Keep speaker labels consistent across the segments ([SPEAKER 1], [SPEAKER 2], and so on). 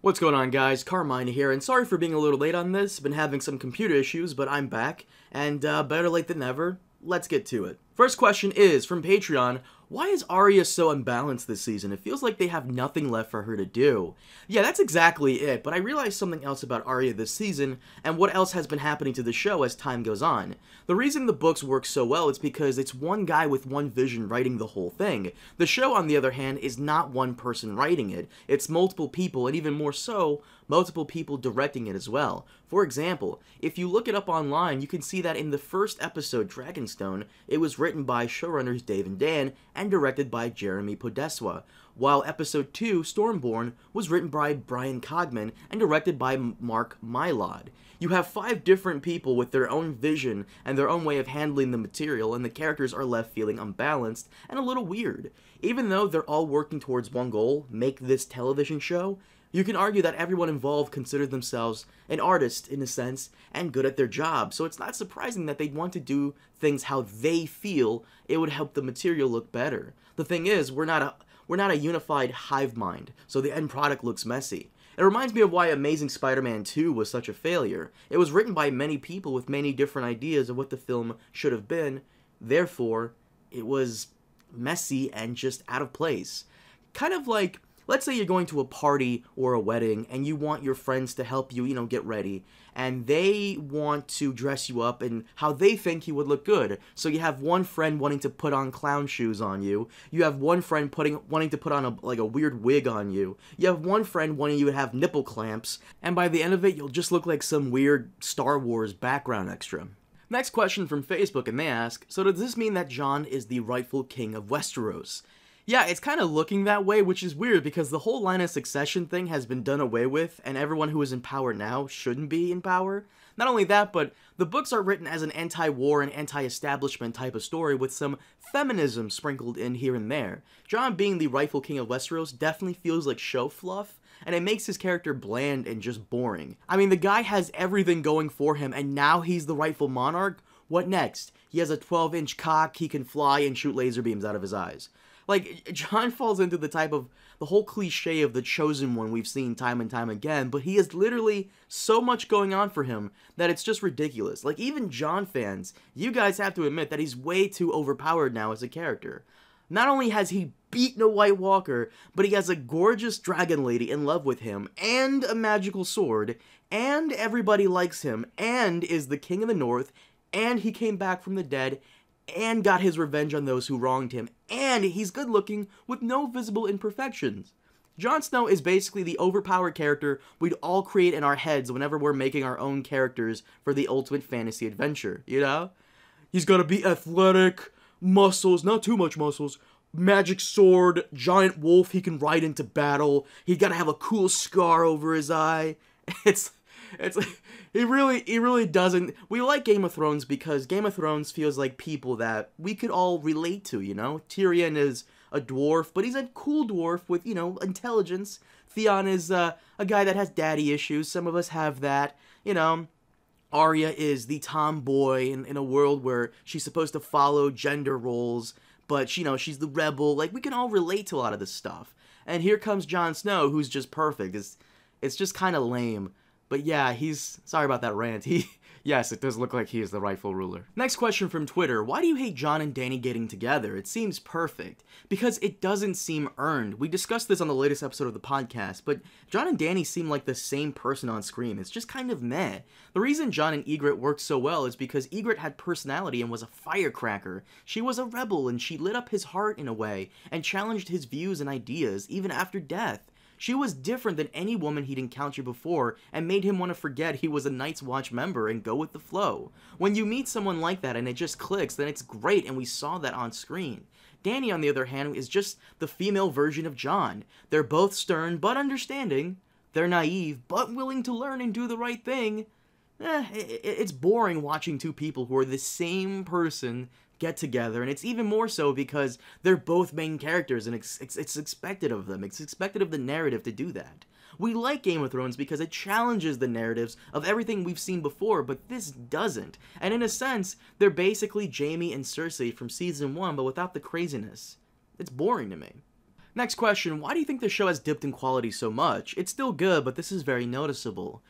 [SPEAKER 1] What's going on, guys? Carmine here, and sorry for being a little late on this. Been having some computer issues, but I'm back, and better late than never. Let's get to it. First question is from Patreon. Why is Arya so unbalanced this season? It feels like they have nothing left for her to do. Yeah, that's exactly it, but I realized something else about Arya this season, and what else has been happening to the show as time goes on. The reason the books work so well is because it's one guy with one vision writing the whole thing. The show, on the other hand, is not one person writing it. It's multiple people, and even more so, multiple people directing it as well. For example, if you look it up online, you can see that in the first episode, Dragonstone, it was written by showrunners Dave and Dan, and directed by Jeremy Podeswa, while episode 2, Stormborn, was written by Brian Cogman and directed by Mark Mylod. You have 5 different people with their own vision and their own way of handling the material, and the characters are left feeling unbalanced and a little weird. Even though they're all working towards one goal, make this television show, you can argue that everyone involved considered themselves an artist, in a sense, and good at their job, so it's not surprising that they'd want to do things how they feel it would help the material look better. The thing is, we're not a unified hive mind, so the end product looks messy. It reminds me of why Amazing Spider-Man 2 was such a failure. It was written by many people with many different ideas of what the film should have been, therefore, it was messy and just out of place. Kind of like, let's say you're going to a party or a wedding and you want your friends to help you, get ready, and they want to dress you up in how they think you would look good. So you have one friend wanting to put on clown shoes on you. You have one friend wanting to put on a weird wig on you. You have one friend wanting you to have nipple clamps, and by the end of it, you'll just look like some weird Star Wars background extra. Next question from Facebook, and they ask, so does this mean that Jon is the rightful king of Westeros? Yeah, it's kind of looking that way, which is weird because the whole line of succession thing has been done away with, and everyone who is in power now shouldn't be in power. Not only that, but the books are written as an anti-war and anti-establishment type of story with some feminism sprinkled in here and there. Jon being the rightful king of Westeros definitely feels like show fluff, and it makes his character bland and just boring. I mean, the guy has everything going for him, and now he's the rightful monarch? What next? He has a 12-inch cock, he can fly and shoot laser beams out of his eyes. Like, Jon falls into the whole cliche of the chosen one we've seen time and time again, but he has literally so much going on for him that it's just ridiculous. Like, even Jon fans, you guys have to admit that he's way too overpowered now as a character. Not only has he beaten a White Walker, but he has a gorgeous dragon lady in love with him, and a magical sword, and everybody likes him, and is the king of the North, and he came back from the dead, and got his revenge on those who wronged him, and he's good looking with no visible imperfections. Jon Snow is basically the overpowered character we'd all create in our heads whenever we're making our own characters for the ultimate fantasy adventure, He's gotta be athletic, muscles, not too much muscles, magic sword, giant wolf he can ride into battle, he gotta have a cool scar over his eye. It's like, he really doesn't. We like Game of Thrones because Game of Thrones feels like people that we could all relate to, Tyrion is a dwarf, but he's a cool dwarf with, intelligence. Theon is a guy that has daddy issues. Some of us have that, Arya is the tomboy in a world where she's supposed to follow gender roles, but, she's the rebel. Like, we can all relate to a lot of this stuff. And here comes Jon Snow, who's just perfect. It's just kind of lame. But yeah, sorry about that rant, yes, it does look like he is the rightful ruler. Next question from Twitter, why do you hate Jon and Dany getting together? It seems perfect. Because it doesn't seem earned. We discussed this on the latest episode of the podcast, but Jon and Dany seem like the same person on screen. It's just kind of meh. The reason Jon and Ygritte worked so well is because Ygritte had personality and was a firecracker. She was a rebel and she lit up his heart in a way, and challenged his views and ideas, even after death. She was different than any woman he'd encountered before and made him want to forget he was a Night's Watch member and go with the flow. When you meet someone like that and it just clicks, then it's great, and we saw that on screen. Dany, on the other hand, is just the female version of Jon. They're both stern but understanding. They're naive but willing to learn and do the right thing. It's boring watching two people who are the same person get together, and it's even more so because they're both main characters, and it's expected of them. It's expected of the narrative to do that. We like Game of Thrones because it challenges the narratives of everything we've seen before, but this doesn't. And in a sense, they're basically Jaime and Cersei from Season 1, but without the craziness. It's boring to me. Next question, why do you think the show has dipped in quality so much? It's still good, but this is very noticeable.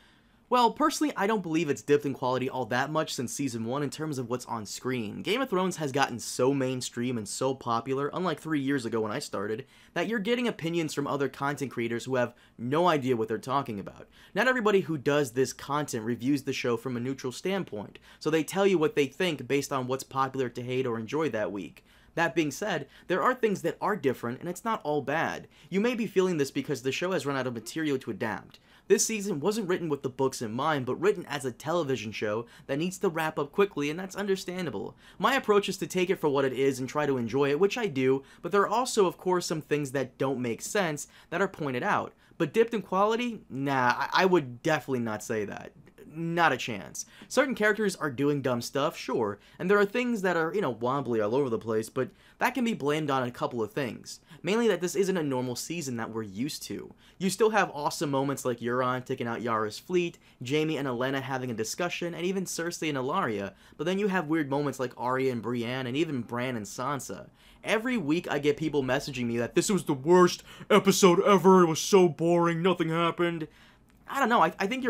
[SPEAKER 1] Well, personally, I don't believe it's dipped in quality all that much since Season 1 in terms of what's on screen. Game of Thrones has gotten so mainstream and so popular, unlike 3 years ago when I started, that you're getting opinions from other content creators who have no idea what they're talking about. Not everybody who does this content reviews the show from a neutral standpoint, so they tell you what they think based on what's popular to hate or enjoy that week. That being said, there are things that are different, and it's not all bad. You may be feeling this because the show has run out of material to adapt. This season wasn't written with the books in mind, but written as a television show that needs to wrap up quickly, and that's understandable. My approach is to take it for what it is and try to enjoy it, which I do, but there are also, of course, some things that don't make sense that are pointed out. But dipped in quality? Nah, I would definitely not say that. Not a chance. Certain characters are doing dumb stuff, sure, and there are things that are, wobbly all over the place, but that can be blamed on a couple of things. Mainly that this isn't a normal season that we're used to. You still have awesome moments like Euron taking out Yara's fleet, Jaime and Olenna having a discussion, and even Cersei and Arya, but then you have weird moments like Arya and Brienne, and even Bran and Sansa. Every week I get people messaging me that this was the worst episode ever, it was so boring, nothing happened. I don't know, I think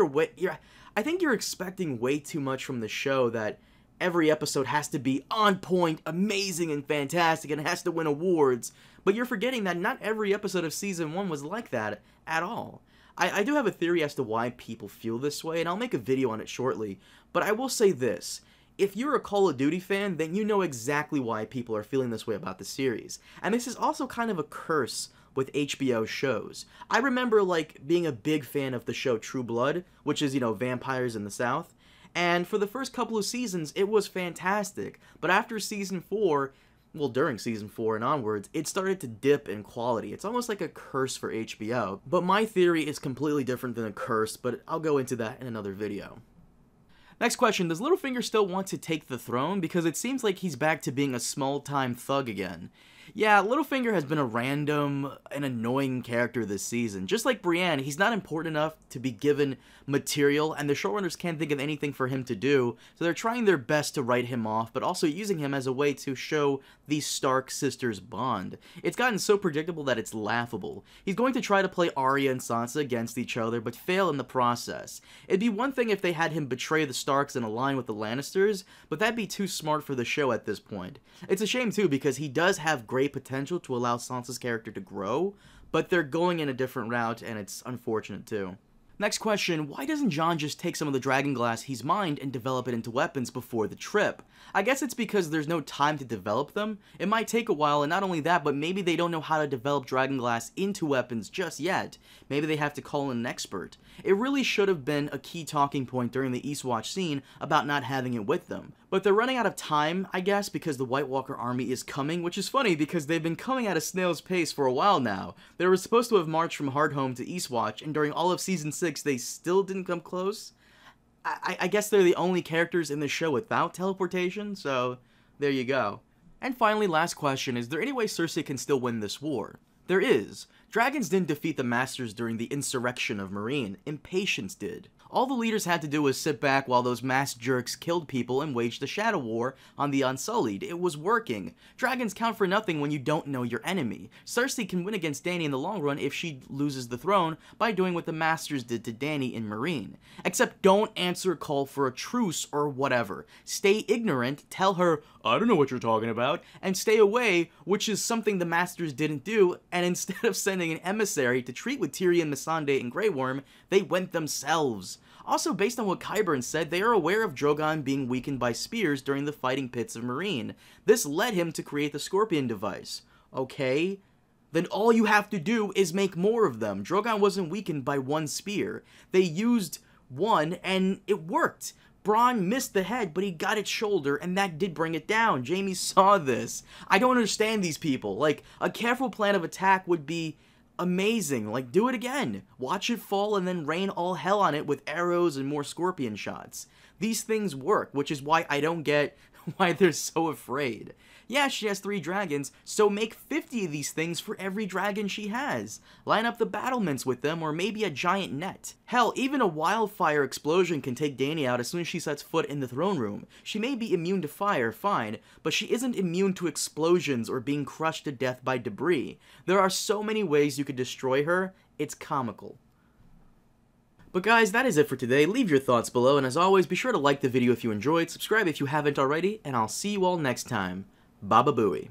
[SPEAKER 1] I think you're expecting way too much from the show, that every episode has to be on point, amazing, and fantastic, and it has to win awards. But you're forgetting that not every episode of Season 1 was like that at all. I do have a theory as to why people feel this way, and I'll make a video on it shortly. But I will say this. If you're a Call of Duty fan, then you know exactly why people are feeling this way about the series. And this is also kind of a curse with HBO shows. I remember, being a big fan of the show True Blood, which is, vampires in the South, and for the first couple of seasons, it was fantastic, but after Season 4, well, during Season 4 and onwards, it started to dip in quality. It's almost like a curse for HBO, but my theory is completely different than a curse, but I'll go into that in another video. Next question, does Littlefinger still want to take the throne? Because it seems like he's back to being a small-time thug again. Yeah, Littlefinger has been a random and annoying character this season. Just like Brienne, he's not important enough to be given material, and the showrunners can't think of anything for him to do, so they're trying their best to write him off, but also using him as a way to show the Stark sisters' bond. It's gotten so predictable that it's laughable. He's going to try to play Arya and Sansa against each other, but fail in the process. It'd be one thing if they had him betray the Starks and align with the Lannisters, but that'd be too smart for the show at this point. It's a shame too, because he does have great potential to allow Sansa's character to grow, but they're going in a different route, and it's unfortunate too. Next question, why doesn't Jon just take some of the dragonglass he's mined and develop it into weapons before the trip? I guess it's because there's no time to develop them. It might take a while, and not only that, but maybe they don't know how to develop dragonglass into weapons just yet. Maybe they have to call in an expert. It really should have been a key talking point during the Eastwatch scene about not having it with them. But they're running out of time, I guess, because the White Walker army is coming, which is funny because they've been coming at a snail's pace for a while now. They were supposed to have marched from Hardhome to Eastwatch, and during all of Season 6, they still didn't come close. I guess they're the only characters in the show without teleportation, so there you go. And finally, last question, is there any way Cersei can still win this war? There is. Dragons didn't defeat the Masters during the insurrection of Meereen. Impatience did. All the leaders had to do was sit back while those masked jerks killed people and waged a shadow war on the Unsullied. It was working. Dragons count for nothing when you don't know your enemy. Cersei can win against Dany in the long run if she loses the throne by doing what the Masters did to Dany in Meereen. Except don't answer a call for a truce or whatever. Stay ignorant, tell her, I don't know what you're talking about, and stay away, which is something the Masters didn't do, and instead of sending an emissary to treat with Tyrion, Missandei, and Grey Worm, they went themselves. Also, based on what Qyburn said, they are aware of Drogon being weakened by spears during the fighting pits of Meereen. This led him to create the Scorpion device. Okay, then all you have to do is make more of them. Drogon wasn't weakened by one spear. They used one, and it worked. Bronn missed the head, but he got its shoulder, and that did bring it down. Jaime saw this. I don't understand these people. Like, a careful plan of attack would be amazing. Like, do it again. Watch it fall and then rain all hell on it with arrows and more scorpion shots. These things work, which is why I don't get why they're so afraid. Yeah, she has 3 dragons, so make 50 of these things for every dragon she has. Line up the battlements with them, or maybe a giant net. Hell, even a wildfire explosion can take Dany out as soon as she sets foot in the throne room. She may be immune to fire, fine, but she isn't immune to explosions or being crushed to death by debris. There are so many ways you could destroy her, it's comical. But guys, that is it for today. Leave your thoughts below, and as always, be sure to like the video if you enjoyed, subscribe if you haven't already, and I'll see you all next time. Baba Booey.